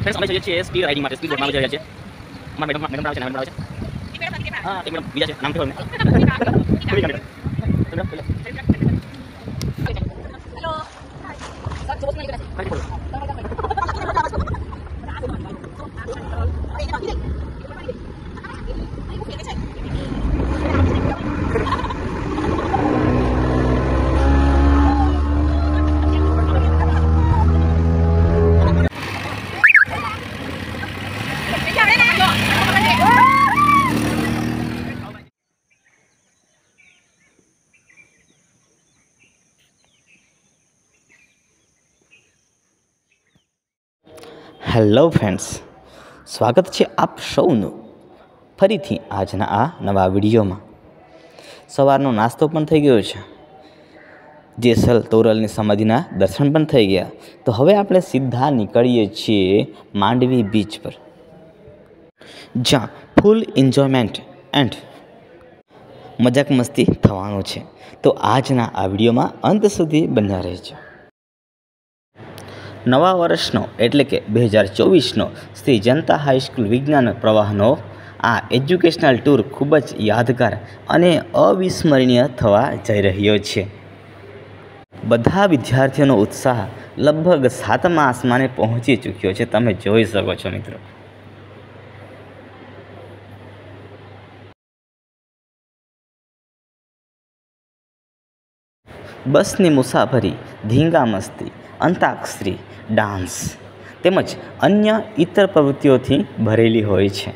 Friends અમે જઈએ છીએ સ્પીડ રાઇડિંગ માટે સ્પીડ બોટમાં જઈએ છીએ અમાર મેડમ આવે છે મેડમ આવે છે હા એક મેડમ બીજા છે નામ કહો ને હેલો સર ચોસ નહીં કરે હેલો ફ્રેન્ડ્સ, સ્વાગત છે આપ સૌનું ફરીથી આજના આ નવા વિડીયોમાં. સવારનો નાસ્તો પણ થઈ ગયો છે, જેસલ તોરલની સમાધિના દર્શન પણ થઈ ગયા. તો હવે આપણે સીધા નીકળીએ છીએ માંડવી બીચ પર, જ્યાં ફૂલ એન્જોયમેન્ટ એન્ડ મજાક મસ્તી થવાનું છે. તો આજના આ વિડીયોમાં અંત સુધી બન્યા રહેજો. નવા વર્ષનો એટલે કે 2024નો શ્રી જનતા હાઈસ્કૂલ વિજ્ઞાન પ્રવાહનો આ એજ્યુકેશનલ ટૂર ખૂબ જ યાદગાર અને અવિસ્મરણીય થવા જઈ રહ્યો છે. બધા વિદ્યાર્થીઓનો ઉત્સાહ લગભગ 7મા આસમાને પહોંચી ચૂક્યો છે. તમે જોઈ શકો છો મિત્રો. બસની મુસાફરી ધીંગા મસ્તી, અંતાક્ષરી, ડાન્સ તેમજ અન્ય ઇતર પ્રવૃત્તિઓથી ભરેલી હોય છે.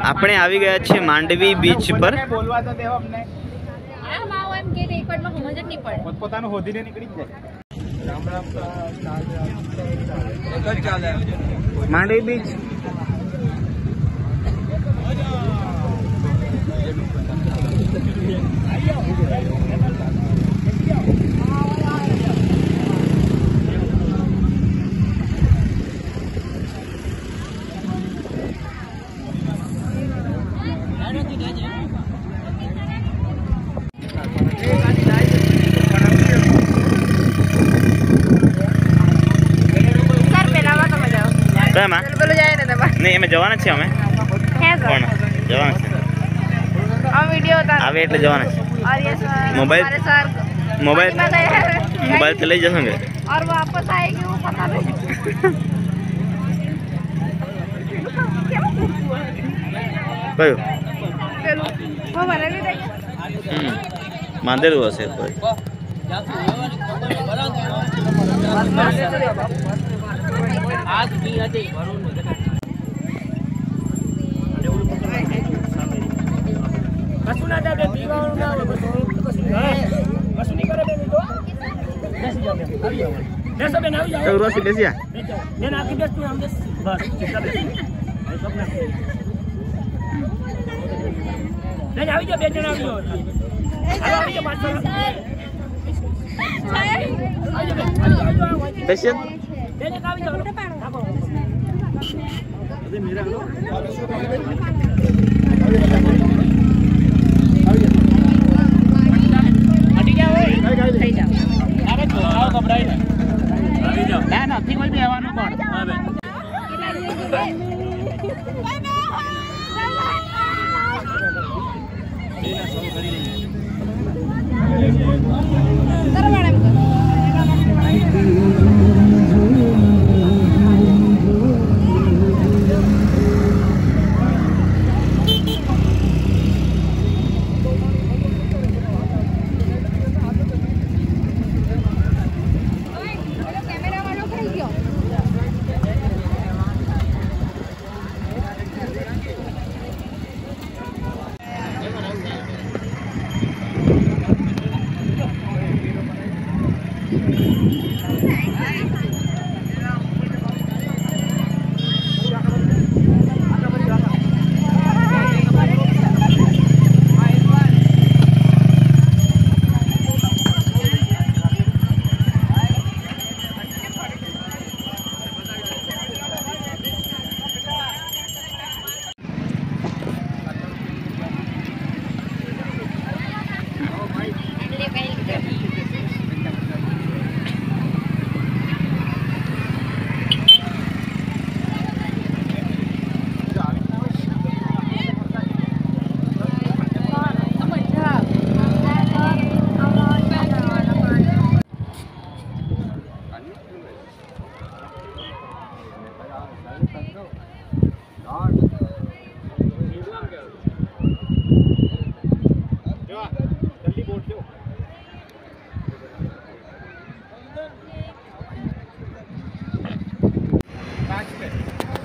આપણે આવી ગયા છીએ માંડવી બીચ પર. માંડવી બીચ નહીં, અમે જવાના છીએ. અમે કોણ જવાના છે? આવે એટલે જવાના છે. મોબાઈલ તો લઈ જશો ને? કયું માંદેલું હશે તો. રોશી બેસ્યા આવી જાઓ, 2 જણા આવી જાઓ. દશરથ નથી કોઈ બેવાનું પણ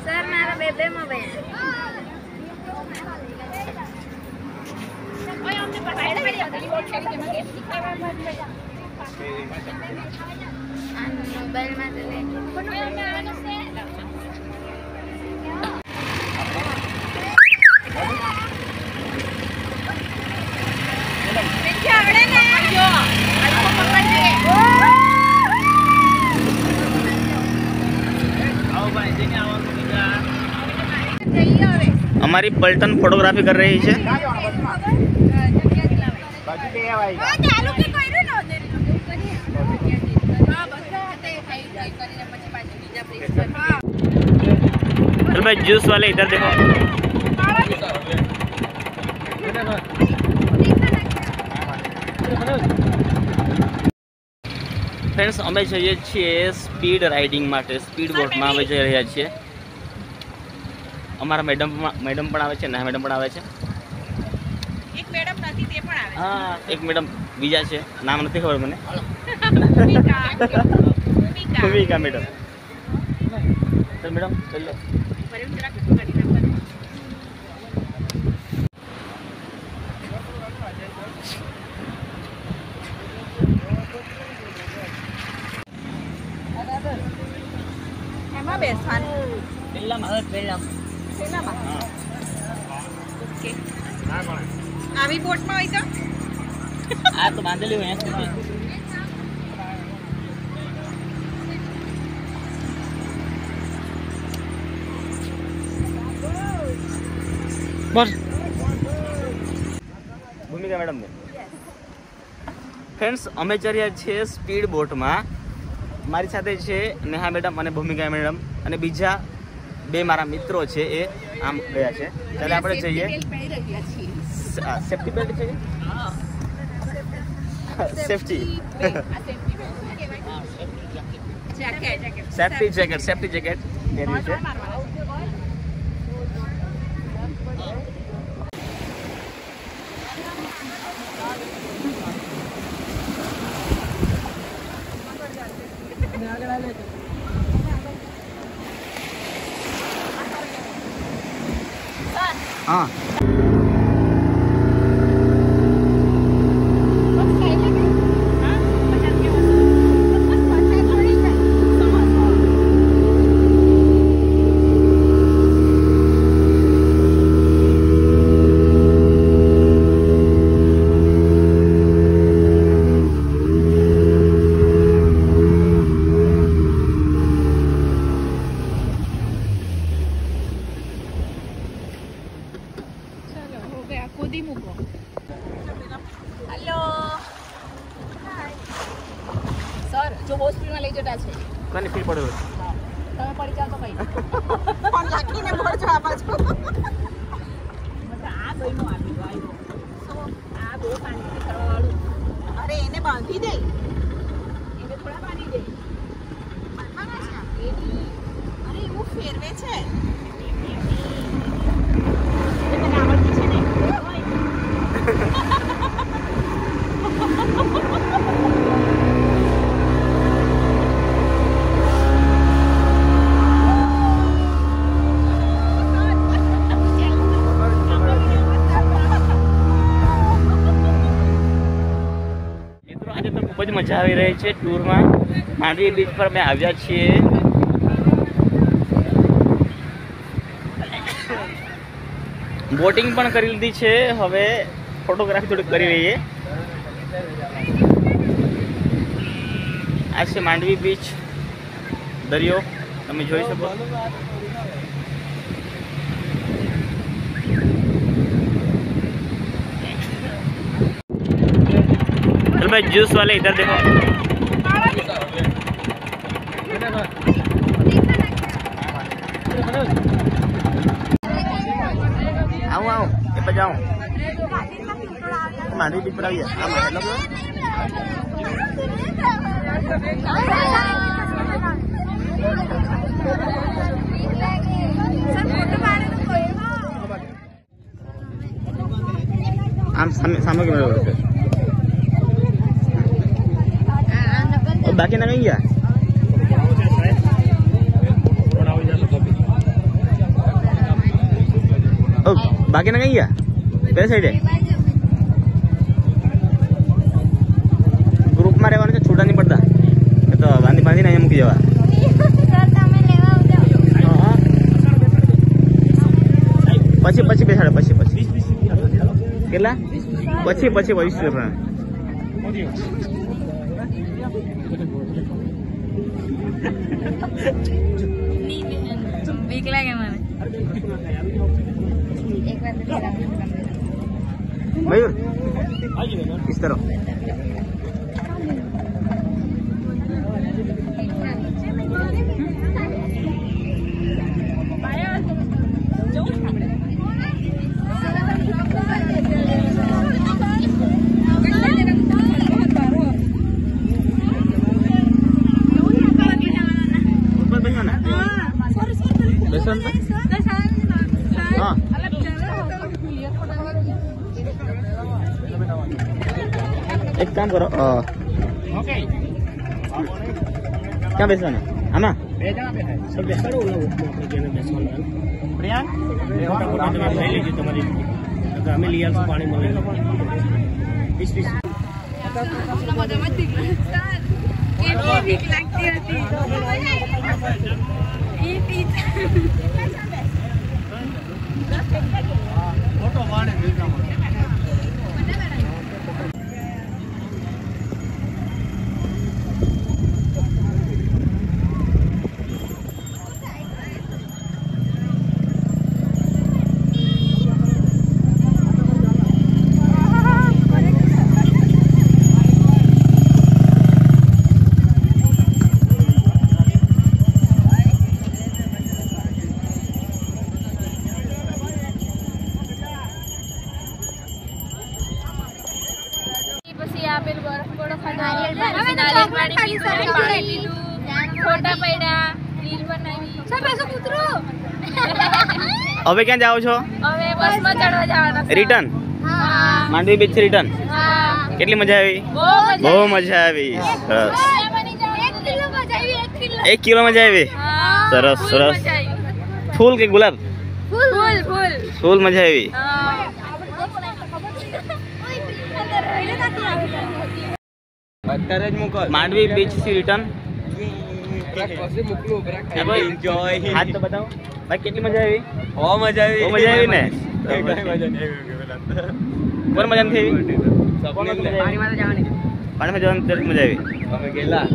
सर मेरा बेबे मोबाइल मोबाइल हमारी पलटन फोटोग्राफी कर रही है। चल भाई जूस वाले इधर देखो। फ्रेंड्स અમે જઈએ છીએ સ્પીડ રાઇડિંગ માટે, સ્પીડ બોટમાં અમે જઈ રહ્યા છીએ। અમારા મેડમ પણ આવે છે, ના મેડમ પણ આવે છે। એક મેડમ નથી તે પણ આવે છે। હા એક મેડમ બીજા છે, નામ નથી ખબર મને। ભૂમિકા મેડમ। તો મેડમ ચલો એમાં બેસવાનું પહેલામાં શેનામાં? ઓકે આવી બોટમાં હોય તો આ તો બાંધેલી હોય અહીંયા બસ ભૂમિકા મેડમ ને। ફ્રેન્ડ્સ અમે ચડ્યા છીએ સ્પીડ બોટમાં। મારી સાથે છે નેહા મેડમ અને ભૂમિકા મેડમ અને બીજા બે મારા મિત્રો છે, એ આમ ગયા છે। ત્યારે આપણે જઈએ। સેફ્ટી બેલ્ટ છે, સેફ્ટી સેફ્ટી જેકેટ પહેર્યું છે। हाँ જો બહુ સ્પીડમાં લઈ જતા છે કોને ફીલ પડ્યો તમે પડી જાવ તો કઈ ફોન લાગીને પડજો આ બાજુ આ ગઈનો આપી દો આવ્યો આ બહુ પાણી કરવા વાળું અરે એને બાંધી દે એને થોડા બાંધી દે બાંધવાના છે એની અરે એવું ફેરવે છે એ મને આવડતી છે ને ખૂબ જ મજા આવી રહી છે ટૂરમાં માંડવી બીચ પર અમે આવ્યા છીએ બોટિંગ પણ કરી લીધી છે હવે ફોટોગ્રાફી થોડીક કરી રહીએ આ છે માંડવી બીચ દરિયો તમે જોઈ શકો चल भाई जूस वाले इधर देखो आओ आओ ये बजाओ मांडवी बीच पर आइए आम सामने के बाकी ना गया बाकी ना गया पहले साइड है ग्रुप में रहने छूटा नहीं पड़ता तो बांधी बांधी नहीं मूकी जवा પછી પછી બેસાડે પછી પછી કેટલા પછી પછી 20 રૂપિયા વીક લાગે મને એક વાર मयूर इस तरह एक काम करो क्या बेचवाना आमा હવે ક્યાં જાઓ છો? હવે બસમાં ચડવા જવાના છે. રિટર્ન માંડવી બીચ થી રિટર્ન કેટલી મજા આવી? બહુ મજા આવી. સરસ. 1 કિલો મજા આવી. સરસ સરસ. ફૂલ કે ગુલાબ? ફૂલ ફૂલ ફૂલ મજા આવી. માંડવી બીચ થી રિટર્ન હાથ તો બતાવો ભાઈ કેટલી મજા આવી? બહુ મજા આવી. બહુ મજા આવી ને? કોણ મજા નથી આવી? પાણીમાં જવાની મજા આવી. અમે ગયેલા.